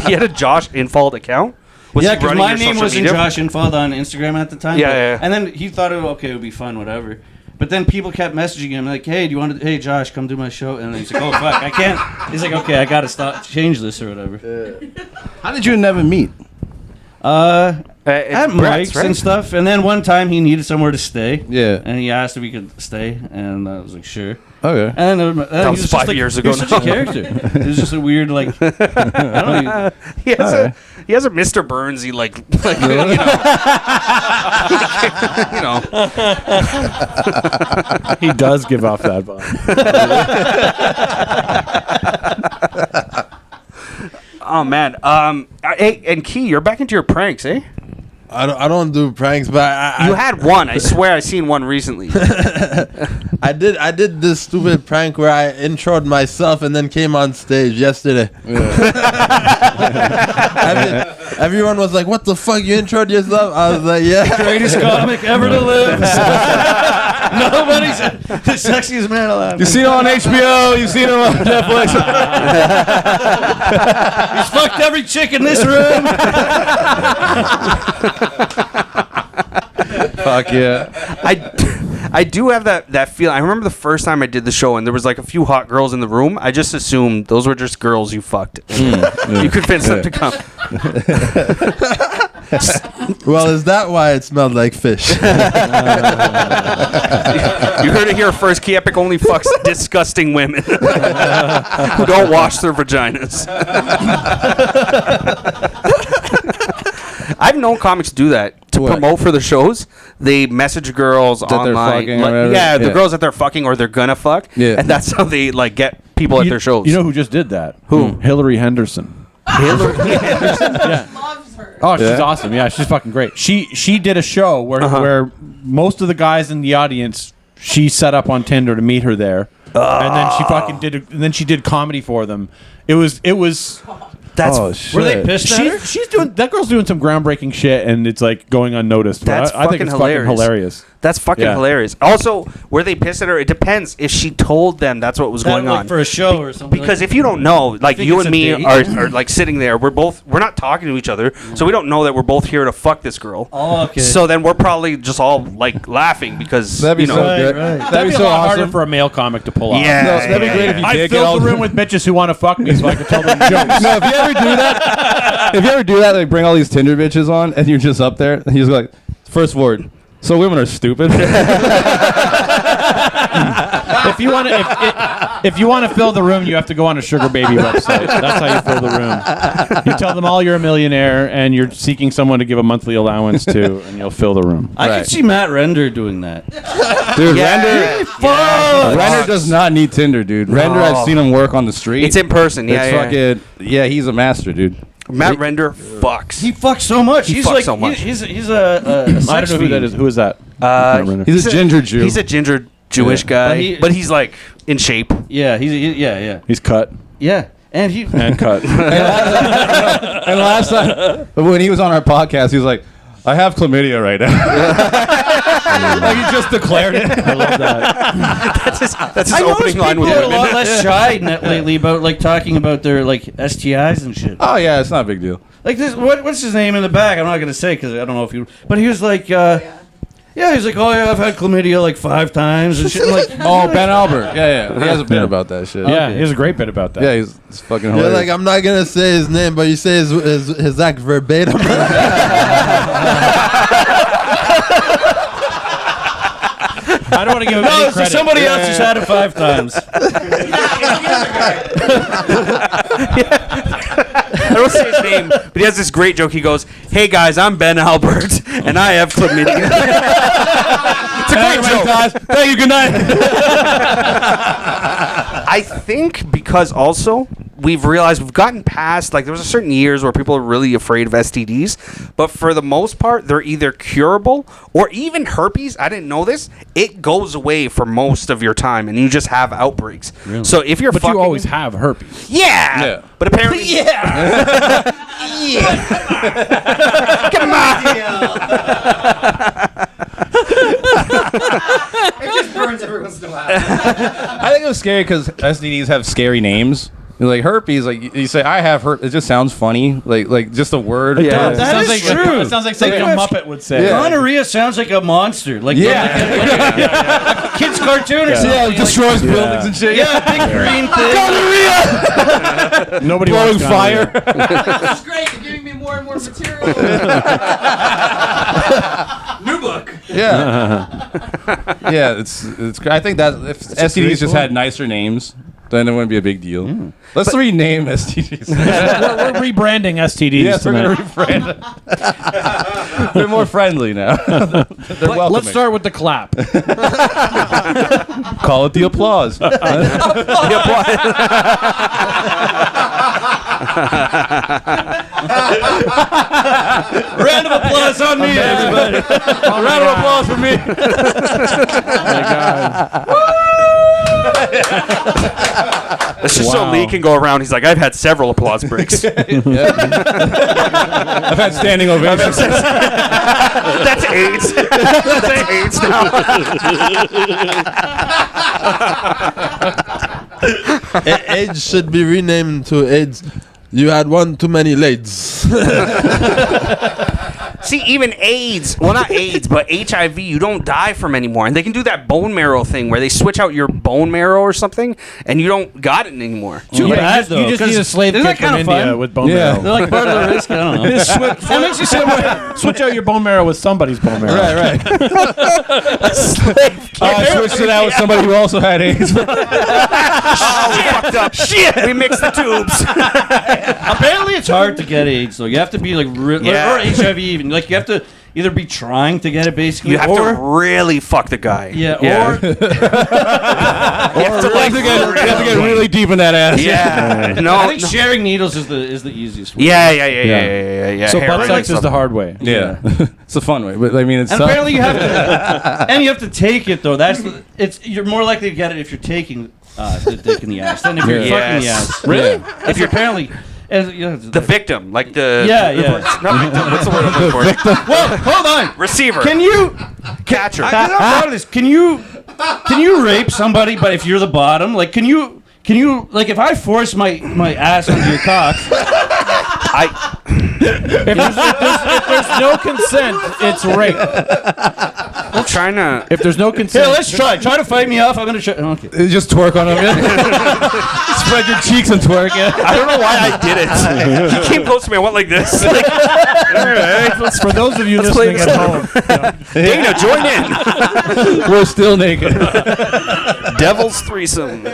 He had a Josh Infald account?
Yeah, because my name wasn't Josh Infald on Instagram at the time.
Yeah.
And then he thought, it would be fun, whatever. But then people kept messaging him like, "Hey, hey Josh, come do my show." And then he's like, "Oh fuck, I can't." He's like, "Okay, I gotta change this or whatever."
How did you and Nevin meet?
At Mike's and stuff. And then one time he needed somewhere to stay.
Yeah.
And he asked if he could stay, and I was like, "Sure."
Okay.
And then
that was 5 years ago.
He was such a character. It was just a weird like. I don't know.
He has a Mr. Burnsy like you know.
He does give off that vibe.
Oh man. Hey, and Key, you're back into your pranks, eh?
I don't do pranks, but
You had one. I swear I seen one recently.
I did this stupid prank where I introed myself and then came on stage yesterday. Everyone was like, "What the fuck? You introed yourself?" I was like, "Yeah."
Greatest comic ever to live. Nobody's the sexiest man alive.
You've seen him on HBO. You've seen him on Netflix.
He's fucked every chick in this room.
Fuck yeah.
I do have that feeling. I remember the first time I did the show and there was like a few hot girls in the room. I just assumed those were just girls you fucked. You convinced them to come.
Well, is that why it smelled like fish?
You heard it here first. Key Epic only fucks disgusting women who don't wash their vaginas. I've known comics do that to promote for the shows. They message girls
that
online.
they're fucking or whatever.
The girls that they're fucking or they're gonna fuck.
Yeah.
And that's how they like get people at their shows.
You know who just did that?
Who?
Hillary Henderson.
Loves her.
Oh, she's awesome. Yeah, she's fucking great. She did a show where most of the guys in the audience she set up on Tinder to meet her there, and then she fucking did comedy for them. It was.
That's
were they pissed at her?
She's doing that. Girl's doing some groundbreaking shit, and it's like going unnoticed.
That's
I think it's fucking hilarious.
That's fucking hilarious. Also, were they pissed at her? It depends if she told them that's what was going on
for a show or something.
Because if you don't know, like you and me are like sitting there, we're not talking to each other, so we don't know that we're both here to fuck this girl.
Oh, okay.
So then we're probably just all like laughing because
That'd be so good.
Right.
That'd be so harder for a male comic to pull off.
Yeah,
that'd be great if you
I
did
filled the room with bitches who want to fuck me, so I could tell them jokes.
No, if you ever do that, like bring all these Tinder bitches on, and you're just up there, and he's like, first word. So women are stupid.
If you want to fill the room, you have to go on a Sugar Baby website. That's how you fill the room. You tell them all you're a millionaire and you're seeking someone to give a monthly allowance to, and you'll fill the room.
I could see Matt Render doing that.
Dude, Render does not need Tinder, dude. Render, I've seen him work on the street.
It's in person.
He's a master, dude.
Matt Render fucks.
He fucks so much. He's
fucks
like
so much.
He's a
I don't know who that is. Who is that?
He's a ginger Jew.
He's a ginger Jewish guy, but he's like in shape.
Yeah, yeah.
He's cut
Yeah, and he
and cut.
And last time, when he was on our podcast, he was like, I have chlamydia right now. Like he just declared it.
I love that.
That's his opening line with
people are a
women.
lot less shy lately about like talking about their like STIs and shit.
Oh yeah, it's not a big deal.
Like this, what's his name in the back? I'm not gonna say because I don't know if you. But he was like, yeah, he's like, oh yeah, I've had chlamydia like 5 times and shit. Like,
Oh, Ben Albert. Yeah. He has a bit about that shit.
Yeah, he has a great bit about that.
Yeah, he's fucking
You're
hilarious.
like, I'm not gonna say his name, but you say his act verbatim.
I don't want to give him
no,
any
so
credit.
somebody else has had it 5 times.
I don't say his name, but he has this great joke. He goes, "Hey guys, I'm Ben Albert, and I have chlamydia." It's a great joke.
Guys, thank you. Good night.
I think because also we've realized we've gotten past, like, there was a certain years where people are really afraid of STDs, but for the most part they're either curable or even herpes. I didn't know this. It goes away for most of your time, and you just have outbreaks. Really? So if you're
But
fucking,
you always have herpes.
yeah. But apparently, yeah. Come on.
It just burns every once in a while.
I think it was scary because STDs have scary names. Like herpes, like you say, I have herpes. It just sounds funny, like just a word.
Yeah.
That is true.
It sounds like something a Muppet would say.
Yeah.
Gonorrhea sounds like a monster. Like,
Yeah.
like a kid's cartoon or something.
Yeah, it
Like,
destroys buildings and shit.
yeah, big green thing.
Nobody
Blowing
wants
fire.
This is great. You're giving me more and more material.
New book.
Yeah, yeah. It's. I think that if STDs just had nicer names, then it wouldn't be a big deal. Let's rename STDs.
we're rebranding STDs
Yes, we're
tonight.
gonna rebrand. They're more friendly now. They're welcoming.
Let's start with the clap.
Call it the applause.
Round of applause on me, everybody.
Round of applause for me.
That's just so
Wow.
Lee can go around. He's like, I've had several applause breaks.
I've had standing ovations.
That's AIDS. That's AIDS now.
AIDS should be renamed to AIDS. You had one too many lades.
See, even AIDS, well, not AIDS, but HIV, you don't die from anymore. And they can do that bone marrow thing where they switch out your bone marrow or something, and you don't got it anymore.
Too bad, though.
You just need a slave
isn't
kid
that
from
kinda
India
fun?
with bone
Yeah.
marrow.
They're like part of the risk. I don't know.
Just switch out your bone marrow with somebody's bone marrow.
Right. I switched it out with somebody who also had AIDS.
Oh, we fucked up. Shit! We mixed the tubes.
Apparently, it's hard to get AIDS, though. You have to be like,
Yeah.
or HIV even. Like, you have to either be trying to get it, basically,
You have
or
to really fuck the guy.
yeah, or
You have to, like,
you have to get really deep in that ass.
Yeah. No.
I think sharing needles is the easiest way.
Yeah.
So
Heroin
butt sex
and
is the hard way.
Yeah. It's a fun way, but I mean, it's
And apparently you have to, and you have to take it though. You're more likely to get it if you're taking the dick in the ass than if you're
Yes.
fucking the ass.
Really?
If you're apparently,
The victim, like the
Yeah.
Not victim. What's the word I'm looking for?
Well, hold on.
Receiver.
Can you?
Catcher.
I don't know this. Can you rape somebody? But if you're the bottom, like, can you like if I force my ass onto your cock?
If there's no consent, it's rape.
I'm trying to.
If there's no consent,
Here, let's try. Try to fight me off. I'm gonna try. Okay.
You just twerk on him. Spread your cheeks and twerk. Yeah.
I don't know why I did it. He came close to me. I went like this. Like,
For those of you
play
listening at home,
Dana, join in.
We're still naked.
Devil's threesome.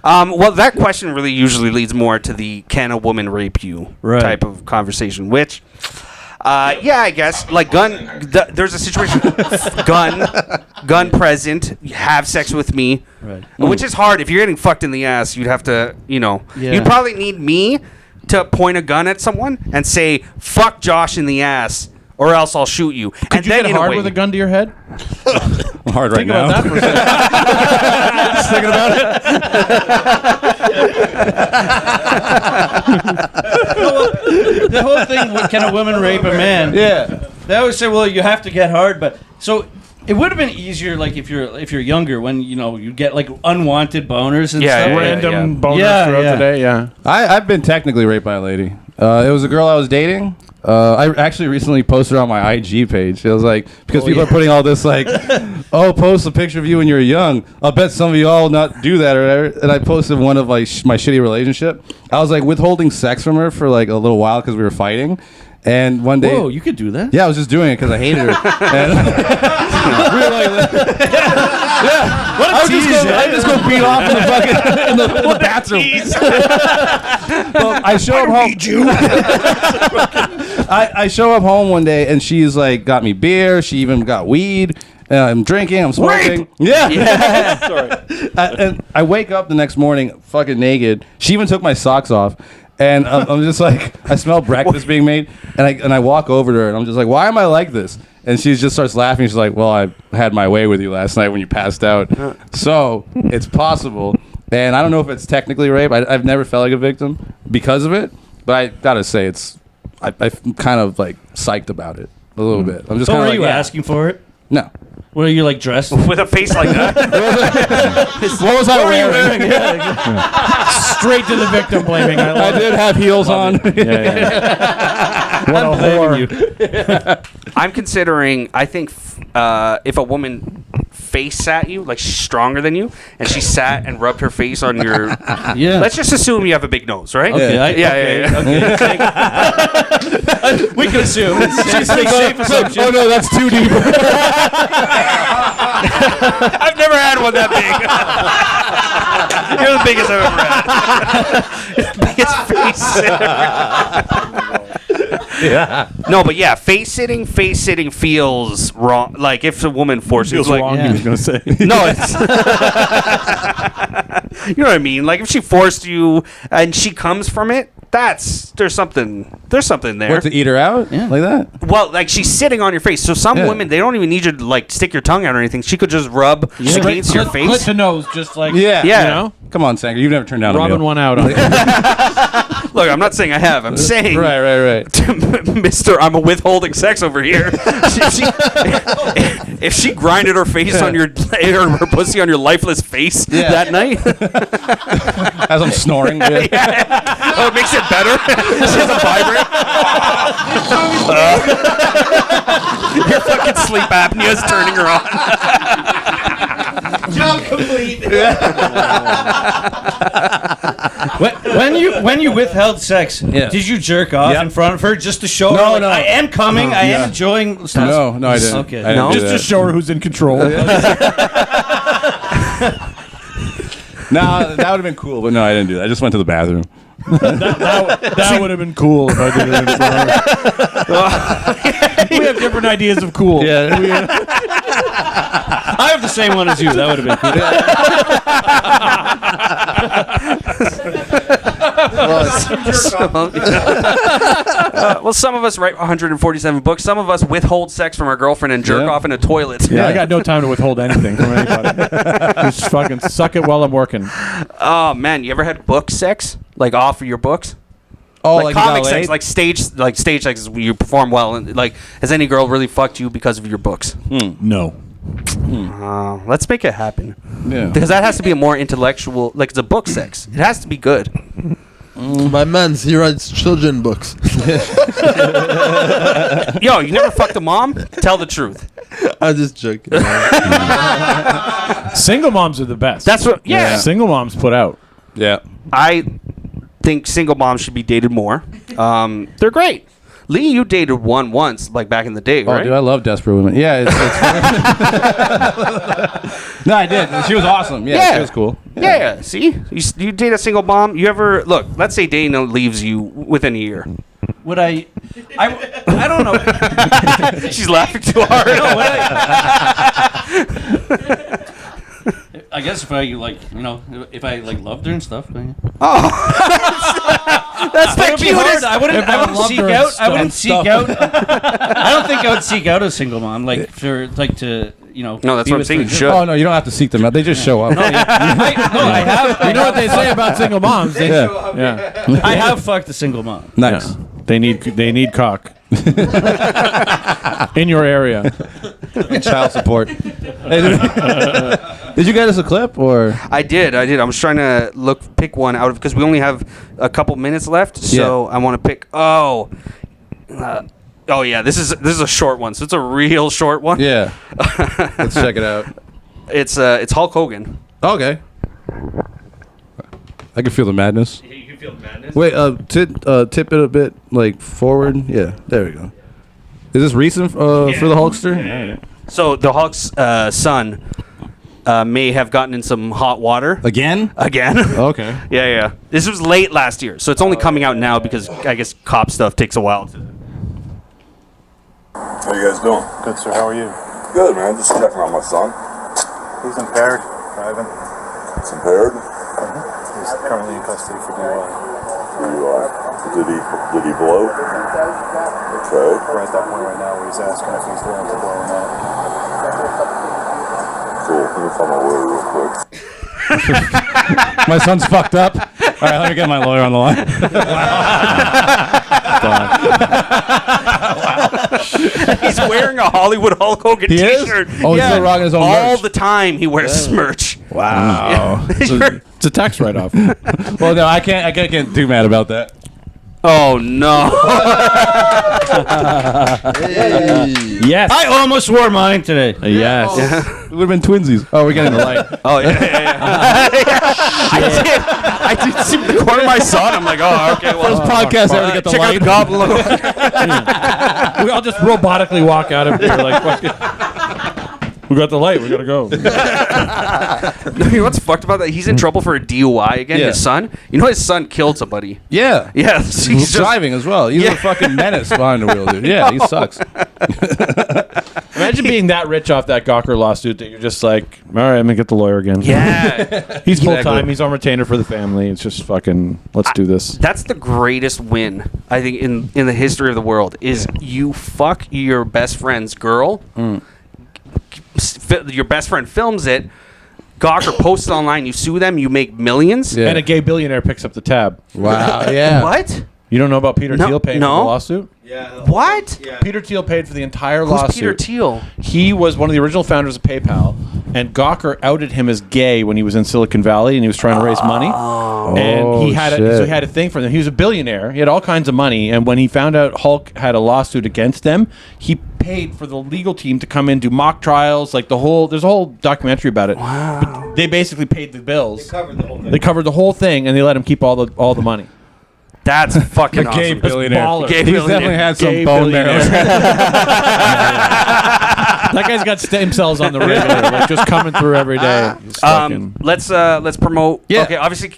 Well, that question really usually leads more to the can a woman rape you
Right.
type of conversation, which Yeah, I guess. Like there's a situation. gun present. Have sex with me.
Right.
Which is hard. If you're getting fucked in the ass, you'd have to,
Yeah.
you'd probably need me to point a gun at someone and say, "Fuck Josh in the ass," or else I'll shoot you.
Could
and
you
then
get hard with a gun to your head?
I'm hard right
Think
now.
about that for a second. Just thinking about it.
The whole thing, can a woman rape a man?
Yeah.
They always say, well, you have to get hard, but so it would have been easier, like if you're younger, when you get like unwanted boners and stuff.
Random bonus
Yeah,
throughout
yeah.
the day. Yeah.
I've been technically raped by a lady. It was a girl I was dating. I actually recently posted on my IG page. It was like, because people are putting all this like, oh, post a picture of you when you were young. I'll bet some of you all not do that or whatever. And I posted one of like my shitty relationship. I was like withholding sex from her for like a little while because we were fighting. And one day,
Whoa, you could do that?
yeah, I was just doing it because I hated her. And we were like, yeah,
What a
I just go beat off in the fucking in the bathroom. Well, I show up home. I show up home one day and she's like got me beer. She even got weed. I'm drinking. I'm smoking. Yeah. Sorry. And I wake up the next morning fucking naked. She even took my socks off. And I'm just like, I smell breakfast being made, and I walk over to her, and I'm just like, why am I like this? And she just starts laughing. She's like, well, I had my way with you last night when you passed out. So it's possible. And I don't know if it's technically rape. I've never felt like a victim because of it. But I gotta say, I'm kind of like psyched about it a little bit. I'm just
So
kind
were
of
you asking for it?
No.
Were you like dressed?
with a face like that.
What was I wearing?
Straight to the victim blaming. I
I
love it.
did have heels on.
What a whore.
I'm considering. I think if a woman face sat you, like she's stronger than you, and she sat and rubbed her face on your.
Yeah.
Let's just assume you have a big nose, right?
Okay.
Yeah.
Okay. We can assume. She's a safe assumption.
Oh no, that's too deep.
I've never had one that big. You're the biggest I've ever had. Biggest face.
Yeah.
No, but yeah, face sitting feels wrong. Like if a woman forces
Feels
like,
wrong, he was going to say.
No, it's you know what I mean. Like if she forced you and she comes from it, there's something there.
What, to eat her out?
Yeah.
Like that?
Well, like she's sitting on your face. So some
Yeah.
women, they don't even need you to like stick your tongue out or anything. She could just rub against your
Clit
face.
to nose, just like
Yeah.
Yeah.
You know,
Come on, Sanger. You've never turned down a
rubbing
meal.
one out. On
Look, I'm not saying I have. I'm saying,
Right.
Mister, I'm a withholding sex over here. If she grinded her face on your or her pussy on your lifeless face that night,
As I'm snoring. Yeah.
oh, it makes it better. She has a vibrate. Your fucking sleep apnea is turning her on.
Job complete. When you withheld sex, did you jerk off in front of her just to show her?
No,
like,
no.
I am coming. I am enjoying.
No, I didn't.
Okay.
I didn't
No?
do
just to
that.
show her who's in control.
No, that would have been cool, but no, I didn't do that. I just went to the bathroom.
That would have been cool if I did it in front of her. We have different ideas of cool.
Yeah.
I have the same one as you. That would have been cool.
Well, some of us write 147 books. Some of us withhold sex from our girlfriend and jerk off in a toilet.
Yeah, I got no time to withhold anything from anybody. Just fucking suck it while I'm working.
Oh man, you ever had book sex? Like off of your books?
Oh,
like
you got
comic sex,
laid?
like stage sex is where you perform well. And like, has any girl really fucked you because of your books?
No.
Let's make it happen.
Yeah.
Because that has to be a more intellectual, like it's a book sex. It has to be good.
My man's, he writes children books.
Yo, you never fucked a mom? Tell the truth.
I'm just joking.
Single moms are the best.
That's what. Yeah.
Single moms put out.
Yeah.
I think single moms should be dated more. They're great. Lee, you dated one once, like back in the day,
Oh,
right?
dude, I love desperate women. Yeah. No, I did. She was awesome. Yeah, she was cool.
Yeah. See, you date a single mom. You ever look? Let's say Dana leaves you within a year.
Would I? I don't know.
She's laughing too hard.
I guess if I if I loved her and stuff. Then,
That's the
it would be hard.
cutest.
I wouldn't seek out. I wouldn't seek out. I don't think I would seek out a single mom to
No, that's
be
what I'm
with
saying. You
friends.
should.
Oh no, you don't have to seek them out. They just show up.
I have.
You know what they say about single moms? Yeah.
I have fucked a single mom.
Nice.
Yeah. They need cock in your area.
Child support. Did you get us a clip or?
I did. I was trying to pick one out of because we only have a couple minutes left. So I want to pick. Oh yeah. This is a short one. So it's a real short one.
Yeah. Let's check it out.
It's Hulk Hogan.
Okay. I can feel the madness.
You can feel the madness.
Wait, tip it a bit like forward. Yeah, there we go. Is this recent for the Hulkster?
Yeah. So the Hulk's son may have gotten in some hot water
Again? Okay.
Yeah. This was late last year, so it's only coming out now because I guess cop stuff takes a while.
How you guys doing?
Good, sir. How are you?
Good, man. Just checking on my son.
He's impaired, driving.
It's impaired.
He's currently in custody for DUI.
Did he blow? Okay.
We're at that point right now where he's asking if he's willing to blow or not.
Cool. Let me find my lawyer real quick.
My son's fucked up. All right, let me get my lawyer on the line.
He's wearing a Hollywood Hulk Hogan
He is?
T-shirt.
Oh, he's still rocking his own
all
merch.
the time. He wears this merch.
Wow.
It's a tax write-off.
Well, no, I can't get too mad about that.
Oh no!
Yes.
I almost wore mine today.
Yes.
It would have been twinsies. Oh, we're getting the light.
Oh yeah. I did see the corner of my son. I'm like, oh okay. Well,
First podcast ever to get the
check
light.
out the goblin.
We all just robotically walk out of here like, we got the light. We gotta go.
You know what's fucked about that? He's in trouble for a DUI again.
Yeah.
His son. You know his son killed somebody.
Yeah.
Yeah. He's
He's driving as well. He's a fucking menace behind the wheel, dude. Yeah, he sucks.
Imagine being that rich off that Gawker lawsuit that you're just like, all right, I'm gonna get the lawyer again.
Yeah.
He's full time. He's on retainer for the family. It's just fucking. Let's do this.
That's the greatest win I think in the history of the world. Is you fuck your best friend's girl. Your best friend films it. Gawker posts it online. You sue them. You make millions.
Yeah.
And a gay billionaire picks up the tab.
Wow. Yeah.
What?
You don't know about Peter
No,
Thiel paying
no.
for the lawsuit?
What?
Peter Thiel paid for the entire
Who's
lawsuit.
Peter Thiel?
He was one of the original founders of PayPal, and Gawker outed him as gay when he was in Silicon Valley and he was trying to raise money. And he had so he had a thing for them. He was a billionaire. He had all kinds of money, and when he found out Hulk had a lawsuit against them, he paid for the legal team to come in, do mock trials, like there's a whole documentary about it. Wow. But they basically paid the bills. They covered the whole thing. They covered the whole thing, and they let him keep all the money.
That's fucking awesome.
Gay billionaire.
Gay
He's
billionaire.
definitely had some
Gay
bone marrow.
That guy's got stem cells on the regular, like just coming through every day.
Let's promote.
Yeah.
Okay, obviously,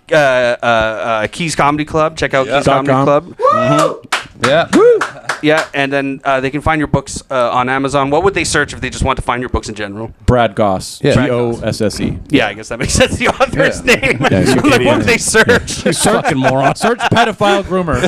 Keys Comedy Club. Check out Keys Comedy
.com.
Club.
Yeah.
Yeah, and then they can find your books on Amazon. What would they search if they just want to find your books in general?
Brad Gosse.
Yeah.
Gosse.
Yeah, I guess that makes sense. The author's name.
Yeah, you
Like, what
idiot.
would they search?
Fucking moron.
Search pedophile groomer.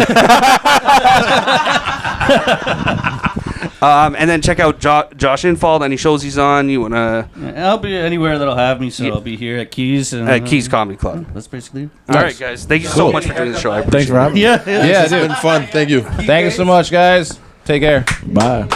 And then check out Josh Infald. Any shows he's on? You wanna
I'll be anywhere that'll have me, so I'll be here at Keys. And,
at Keys Comedy Club.
That's basically it.
All right, guys. Thank you so much for doing the show. I
Thanks for having me.
Yeah.
Yeah,
It's been fun. Thank you.
Thank you so much, guys. Take care.
Bye.